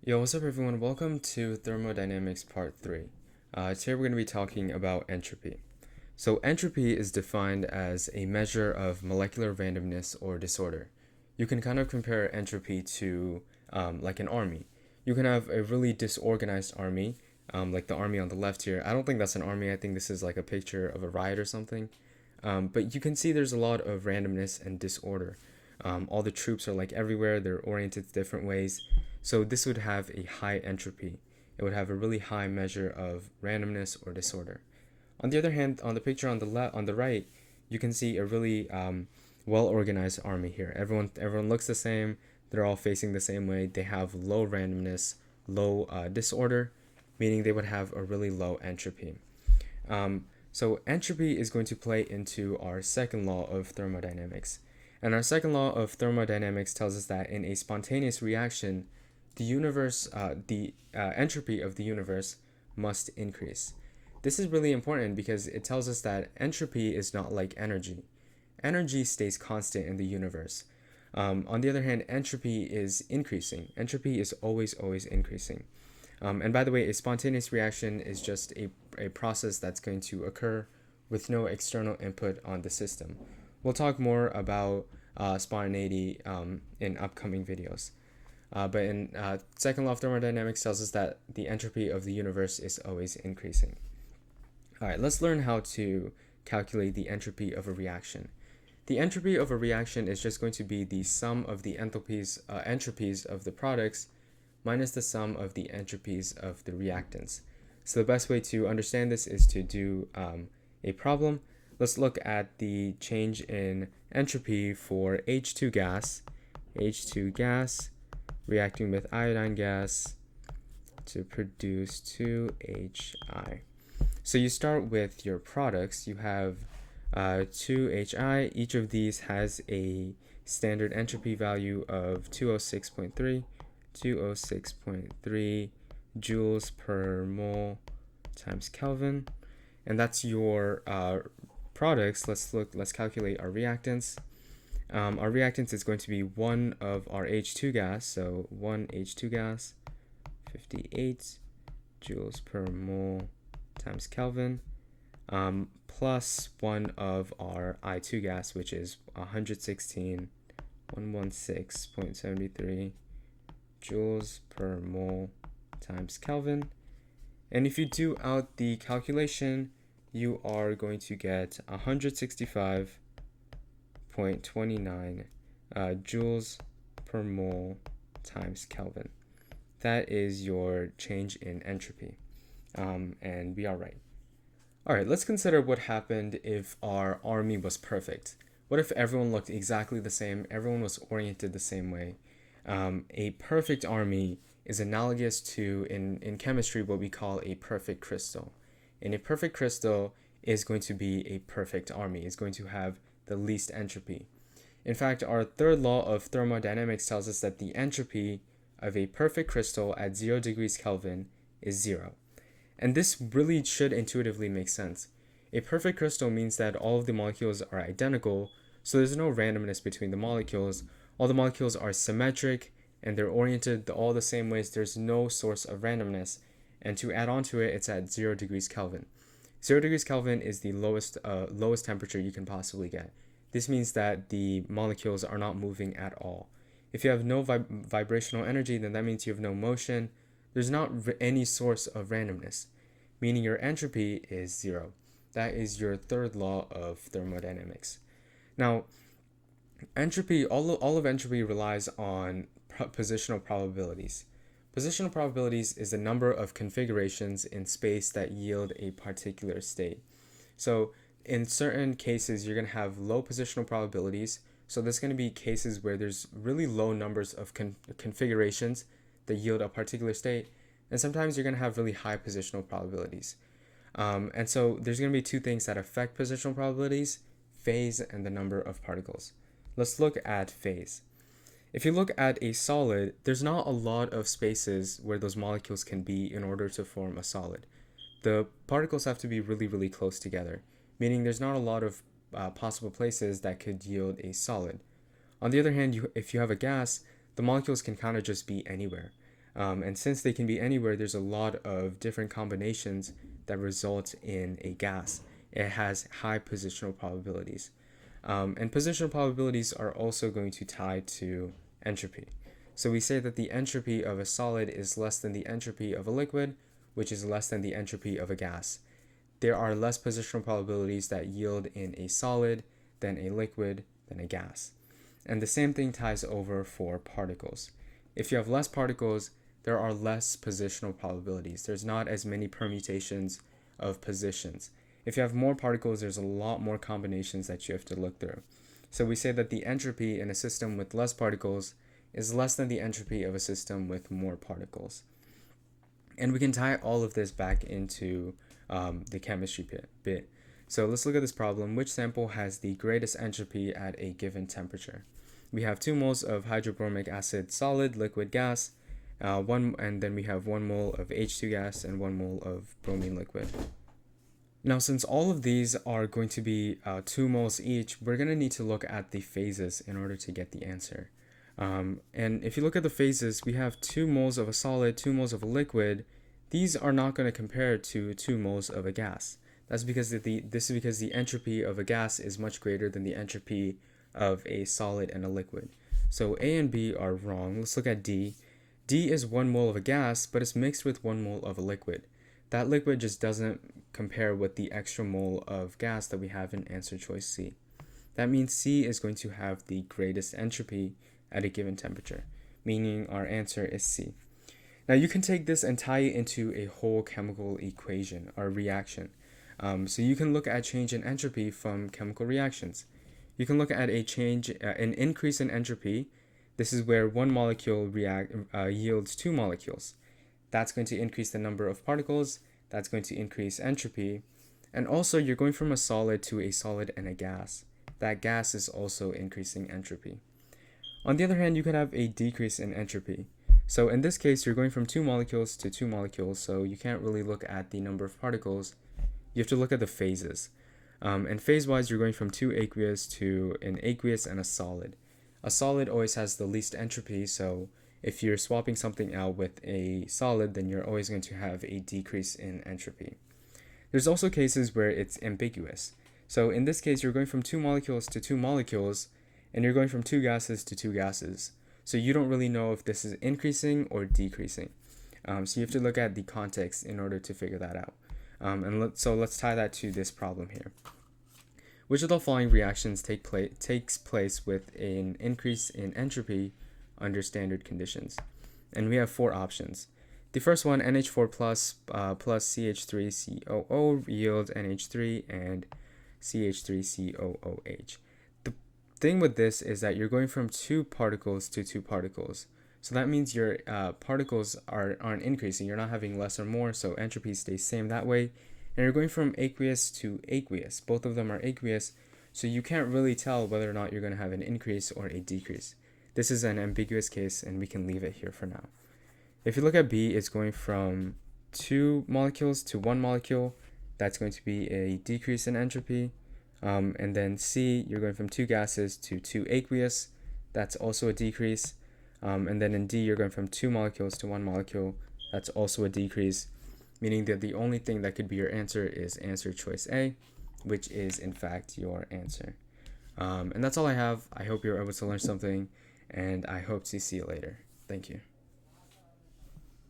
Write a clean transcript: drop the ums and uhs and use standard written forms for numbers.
Yo, what's up everyone? Welcome to Thermodynamics Part 3. Today we're going to be talking about entropy. So entropy is defined as a measure of molecular randomness or disorder. You can kind of compare entropy to like an army. You can have a really disorganized army, like the army on the left here. I don't think that's an army. I think this is like a picture of a riot or something. But you can see there's a lot of randomness and disorder. All the troops are like everywhere. They're oriented different ways. So this would have a high entropy. It would have a really high measure of randomness or disorder. On the other hand, on the picture on the right, you can see a really well-organized army here. Everyone looks the same. They're all facing the same way. They have low randomness, low disorder, meaning they would have a really low entropy. So entropy is going to play into our second law of thermodynamics. And our second law of thermodynamics tells us that in a spontaneous reaction, the entropy of the universe must increase. This is really important because it tells us that entropy is not like energy. Energy stays constant in the universe. On the other hand, entropy is increasing. Entropy is always increasing. And by the way, a spontaneous reaction is just a process that's going to occur with no external input on the system. We'll talk more about spontaneity in upcoming videos. But in second law of thermodynamics tells us that the entropy of the universe is always increasing. All right, let's learn how to calculate the entropy of a reaction. The entropy of a reaction is just going to be the sum of the entropies of the products minus the sum of the entropies of the reactants. So the best way to understand this is to do a problem. Let's look at the change in entropy for H2 gas. H2 gas reacting with iodine gas to produce 2HI. So you start with your products. You have 2HI. Each of these has a standard entropy value of 206.3 joules per mole times Kelvin. And that's your products. Let's calculate our reactants. Our reactants is going to be one of our H2 gas, so 1 H2 gas, 58 joules per mole times Kelvin, plus one of our I2 gas, which is 116.73 joules per mole times Kelvin. And if you do out the calculation, you are going to get 165.29 joules per mole times Kelvin. That is your change in entropy. And we are right. All right, let's consider what happened if our army was perfect. What if everyone looked exactly the same, everyone was oriented the same way? A perfect army is analogous to, in chemistry, what we call a perfect crystal. And a perfect crystal is going to be a perfect army. It's going to have the least entropy. In fact, our third law of thermodynamics tells us that the entropy of a perfect crystal at 0 degrees Kelvin is 0. And this really should intuitively make sense. A perfect crystal means that all of the molecules are identical, so there's no randomness between the molecules. All the molecules are symmetric and they're oriented all the same ways. There's no source of randomness. And to add on to it, it's at 0 degrees Kelvin. 0 degrees Kelvin is the lowest temperature you can possibly get. This means that the molecules are not moving at all. If you have no vibrational energy, then that means you have no motion. There's not any source of randomness, meaning your entropy is 0. That is your third law of thermodynamics. Now, entropy, all of entropy relies on positional probabilities. Positional probabilities is the number of configurations in space that yield a particular state. So in certain cases, you're going to have low positional probabilities. So there's going to be cases where there's really low numbers of configurations that yield a particular state. And sometimes you're going to have really high positional probabilities. And so there's going to be two things that affect positional probabilities: phase and the number of particles. Let's look at phase. If you look at a solid, there's not a lot of spaces where those molecules can be in order to form a solid. The particles have to be really close together, meaning there's not a lot of possible places that could yield a solid. On the other hand, if you have a gas, the molecules can kind of just be anywhere. And since they can be anywhere, there's a lot of different combinations that result in a gas. It has high positional probabilities. And positional probabilities are also going to tie to entropy. So we say that the entropy of a solid is less than the entropy of a liquid, which is less than the entropy of a gas. There are less positional probabilities that yield in a solid than a liquid than a gas. And the same thing ties over for particles. If you have less particles, there are less positional probabilities. There's not as many permutations of positions. If you have more particles, there's a lot more combinations that you have to look through. So we say that the entropy in a system with less particles is less than the entropy of a system with more particles. And we can tie all of this back into the chemistry bit. So let's look at this problem. Which sample has the greatest entropy at a given temperature? We have 2 moles of hydrobromic acid solid, liquid, gas, and then we have 1 mole of H2 gas and 1 mole of bromine liquid. Now, since all of these are going to be 2 moles each, we're going to need to look at the phases in order to get the answer. And if you look at the phases, we have 2 moles of a solid, 2 moles of a liquid. These are not going to compare to 2 moles of a gas. This is because the entropy of a gas is much greater than the entropy of a solid and a liquid. So A and B are wrong. Let's look at D. D is 1 mole of a gas, but it's mixed with 1 mole of a liquid. That liquid just doesn't compare with the extra mole of gas that we have in answer choice C. That means C is going to have the greatest entropy at a given temperature, meaning our answer is C. Now you can take this and tie it into a whole chemical equation or reaction. So you can look at change in entropy from chemical reactions. You can look at an increase in entropy. This is where one molecule yields 2 molecules. That's going to increase the number of particles. That's going to increase entropy. And also, you're going from a solid to a solid and a gas. That gas is also increasing entropy. On the other hand, you could have a decrease in entropy. So in this case, you're going from 2 molecules to 2 molecules, so you can't really look at the number of particles. You have to look at the phases. And phase-wise, you're going from 2 aqueous to an aqueous and a solid. A solid always has the least entropy, so if you're swapping something out with a solid, then you're always going to have a decrease in entropy. There's also cases where it's ambiguous. So in this case, you're going from 2 molecules to 2 molecules, and you're going from 2 gases to 2 gases. So you don't really know if this is increasing or decreasing. So you have to look at the context in order to figure that out. So let's tie that to this problem here. Which of the following reactions takes place with an increase in entropy under standard conditions? And we have 4 options. The first one, NH4 plus CH3COO yields NH3 and CH3COOH. The thing with this is that you're going from 2 particles to 2 particles. So that means your particles aren't increasing. You're not having less or more, so entropy stays same that way. And you're going from aqueous to aqueous. Both of them are aqueous, so you can't really tell whether or not you're going to have an increase or a decrease. This is an ambiguous case, and we can leave it here for now. If you look at B, it's going from 2 molecules to 1 molecule. That's going to be a decrease in entropy. And then C, you're going from 2 gases to 2 aqueous. That's also a decrease. And then in D, you're going from 2 molecules to 1 molecule. That's also a decrease, meaning that the only thing that could be your answer is answer choice A, which is in fact your answer. And that's all I have. I hope you're able to learn something, and I hope to see you later. Thank you.